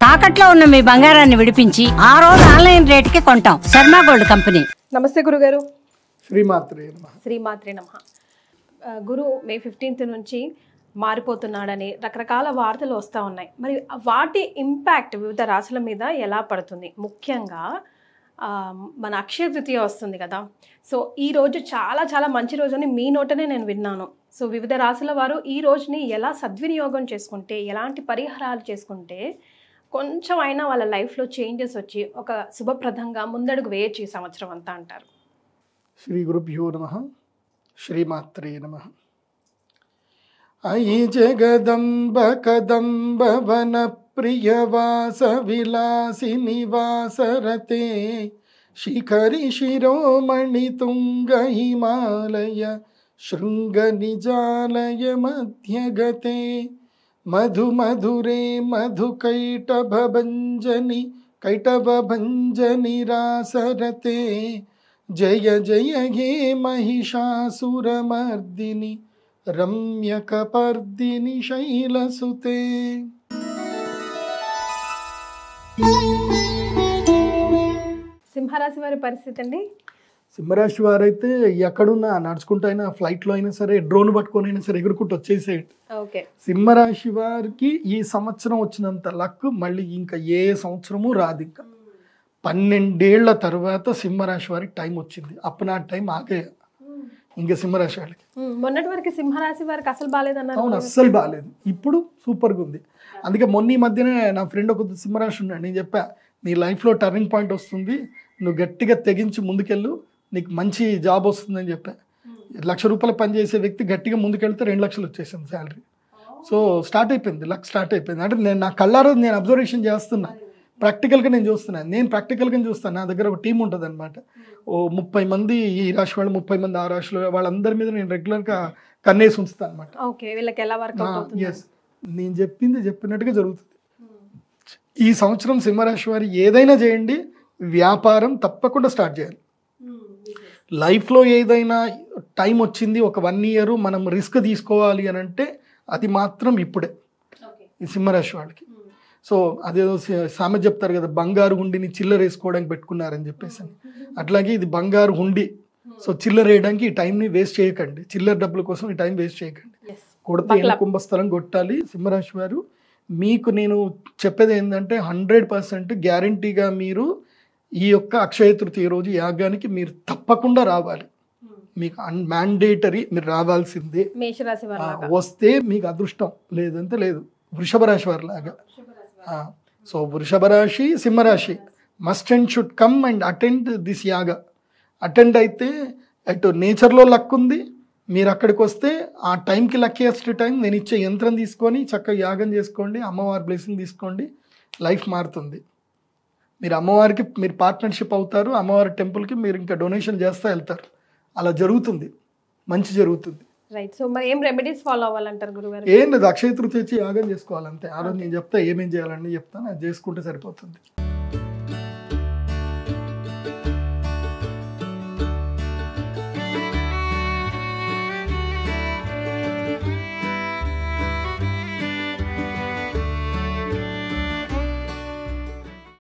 తాకట్లో ఉన్న మీ బంగారాన్ని విడిపించి ఆ రోజు ఆన్లైన్ రేటుకి కొంటాం. Sharma gold company. నమస్తే గురుగారు. శ్రీమాత్రే నమః. శ్రీమాత్రే నమః. గురు మే 15th నుంచి మారిపోతున్నాడని రకరకాల వార్తలు వస్తూ ఉన్నాయి. మరి వాటి ఇంపాక్ట్ వివిధ రాశుల మీద ఎలా పడుతుంది? ముఖ్యంగా మన అక్షయ తృతీయ వస్తుంది కదా. సో ఈ రోజు చాలా చాలా మంచి రోజు అని మీ నోటనే నేను విన్నాను. సో వివిధ రాశుల వారు ఈ రోజుని ఎలా సద్వినియోగం చేసుకుంటే, ఎలాంటి పరిహారాలు చేసుకుంటే కొంచెం అయినా వాళ్ళ లైఫ్లో చేంజెస్ వచ్చి ఒక శుభప్రదంగా ముందడుగు వేయచ్చు ఈ సంవత్సరం అంతా అంటారు? శ్రీ గురుభ్యో నమః. శ్రీమాత్రే నమః. అయి జగదంబ కదంబ వన ప్రియవాస విలాసి నివాసరతే శిఖరి శిరోమణి తుంగ హిమాలయ శృంగ నిజాలయ మధ్యగతే మధు మధురే మధు కైటభంజని రాసరతే జయ జయ హే మహిషాసురమర్దిని రమ్యకపర్దిని శైలసుతే. సింహరాశి వారి పరిస్థితి అండి? సింహరాశి వారైతే ఎక్కడున్నా నడుచుకుంటూ అయినా ఫ్లైట్లో అయినా సరే డ్రోన్ పట్టుకొని అయినా సరే ఎగురుకుంటూ వచ్చేసేయండి. ఓకే. సింహరాశి వారికి ఈ సంవత్సరం వచ్చినంత లక్ మళ్ళీ ఇంకా ఏ సంవత్సరము రాదు. ఇంకా 12 ఏళ్ల తర్వాత సింహరాశి వారికి టైం వచ్చింది. అప్పుడు ఆ టైం ఆగే ఇంకా సింహరాశి వాళ్ళకి. మొన్నటి వరకు సింహరాశి వారికి అసలు బాగాలేదన్నారు. అవును, అస్సలు బాగాలేదు. ఇప్పుడు సూపర్గా ఉంది. అందుకే మొన్న ఈ మధ్యనే నా ఫ్రెండ్ ఒక సింహరాశి ఉన్నాడు. నేను చెప్పా, నీ లైఫ్లో టర్నింగ్ పాయింట్ వస్తుంది, నువ్వు గట్టిగా తెగించి ముందుకెళ్ళు, నీకు మంచి జాబ్ వస్తుందని చెప్పా. ₹1,00,000 పనిచేసే వ్యక్తి గట్టిగా ముందుకెళ్తే 2 లక్షలు వచ్చేసింది శాలరీ. సో స్టార్ట్ అయిపోయింది, లక్ స్టార్ట్ అయిపోయింది. అంటే నేను నా కళ్ళారో నేను అబ్జర్వేషన్ చేస్తున్నా, ప్రాక్టికల్గా నేను చూస్తున్నాను. నేను ప్రాక్టికల్గా చూస్తాను. నా దగ్గర ఒక టీం ఉంటుంది అనమాట. ఓ 30 మంది ఈ రాశి వాళ్ళు, 30 మంది ఆ రాశిలో, వాళ్ళందరి మీద నేను రెగ్యులర్గా కన్నేసి ఉంచుతాను అనమాట. ఎస్, నేను చెప్పినట్టుగా జరుగుతుంది. ఈ సంవత్సరం సింహరాశి వారి ఏదైనా చేయండి, వ్యాపారం తప్పకుండా స్టార్ట్ చేయాలి. లైఫ్లో ఏదైనా టైం వచ్చింది, ఒక 1 year మనం రిస్క్ తీసుకోవాలి అని అంటే అది మాత్రం ఇప్పుడే ఈ సింహరాశి వాళ్ళకి. సో అదేదో సామెత చెప్తారు కదా, బంగారు హుండిని చిల్లర వేసుకోవడానికి పెట్టుకున్నారని చెప్పేసి. అట్లాగే ఇది బంగారు హుండి. సో చిల్లర వేయడానికి ఈ టైంని వేస్ట్ చేయకండి, చిల్లర డబ్బుల కోసం ఈ టైం వేస్ట్ చేయకండి. కొడితే కుంభస్థలం కొట్టాలి. సింహరాశి వారు మీకు నేను చెప్పేది ఏంటంటే 100% గ్యారంటీగా మీరు ఈ యొక్క అక్షయ తృతీయ రోజు యాగానికి మీరు తప్పకుండా రావాలి. మీకు మ్యాండేటరీ, మీరు రావాల్సిందే. వస్తే మీకు అదృష్టం, లేదంటే లేదు. వృషభ రాశి వారి లాగా. సో వృషభ రాశి, సింహరాశి must and should come and attend this yaga. Attend అయితే అటు నేచర్లో లక్ ఉంది. మీరు అక్కడికి వస్తే ఆ టైంకి లక్కీయెస్ట్ టైం. నేను ఇచ్చే యంత్రం తీసుకొని చక్కగా యాగం చేసుకోండి, అమ్మవారి బ్లెస్సింగ్ తీసుకోండి, లైఫ్ మారుతుంది. మీరు అమ్మవారికి మీరు పార్ట్నర్షిప్ అవుతారు. అమ్మవారి టెంపుల్కి మీరు ఇంకా డొనేషన్ చేస్తూ వెళ్తారు. అలా జరుగుతుంది, మంచి జరుగుతుంది. రైట్. సో మరి ఏం రెమెడీస్ ఫాలో అవ్వాలంటారు గురుగారు? ఏం లేదు, అక్షయ తృతీయ యాగం చేసుకోవాలంతే. ఆ రోజు నేను చెప్తా ఏమేం చేయాలని చెప్తాను, అది చేసుకుంటే సరిపోతుంది.